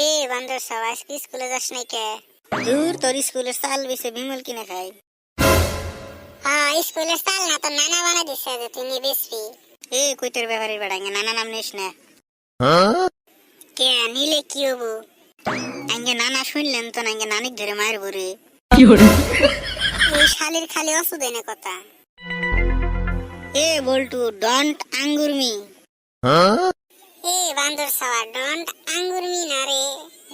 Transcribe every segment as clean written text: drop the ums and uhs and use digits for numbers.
এ বান্দর সব আজকে স্কুলে যাস নাই কে? দূর, তোর স্কুলের চাল বেছে বিমল কিনে খাই। হ্যাঁ, স্কুলের চাল না তো নানা বানা দিছে যে তুই নিয়ে বেচবি। এ কইতের ব্যাপারে বেড়াঙ্গে নানা নাম নিস না। কে নিলে কি হবো? আঙ্গে নানা শুনলেন তো নাঙ্গে নানিক ধরে মারবো রে। এই শালির খালি ওষুধ এনে কথা। এ বল্টু, ডন্ট আঙ্গুর মি। এ বান্দর সাওয়া, ডন্ট আঙ্গুর মি না রে,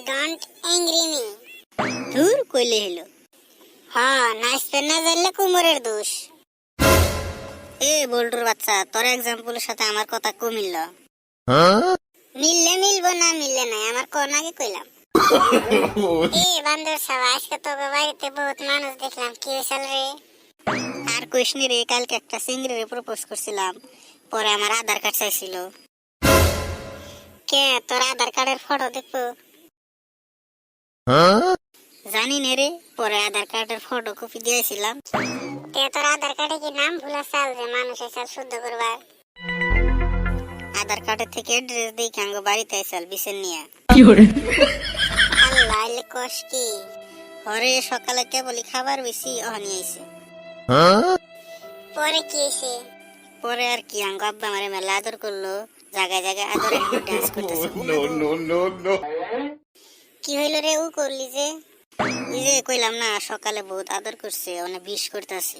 ডন্ট অ্যাংরি মি। দূর কইলে হলো। হ্যাঁ, নাচতে না জানলে কুমোরের দোষ। এ বল্টুর বাচ্চা, তোর এক্সাম্পলের সাথে আমার কথা কমিল। মিললে মিলবো, না মিললে নাই, আমার কোন আগে কইলাম। এ বান্দর সাওয়া, আজকে তো বাড়িতে বহুত মানুষ দেখলাম, কি হয়েছিল রে? আর কইসনি রে, কালকে একটা সিংড়িরে প্রপোজ করছিলাম, পরে আমার আধার কার্ড চাইছিল। কে তোর আধার কার্ডের ফটো দেখবো? জানি না রে, পরে আধার কার্ডের ফটো কপি দিয়েছিলাম। তে তোর আধার কার্ডে কি নাম ভুলা চাল যে মানুষের চাল শুদ্ধ করবার? আধার কার্ডের থেকে অ্যাড্রেস দেখে আঙ্গ বাড়িতে আইসাল বিছেন নিয়া। আল্লাহ এলে কষ কি হরে, সকালে কেবলই খাবার বেশি অহনি আইছে। পরে কি হইছে? পরে আর কি, আঙ্গ আব্বা আমারে মেলা আদর করলো, জায়গায় জায়গায় আদরে ডান্স করতেছে। কি হইল রে ও করলি যে? ওই যে কইলাম না, সকালে বহুত আদর করছে, অনেক বিশ করতেছে।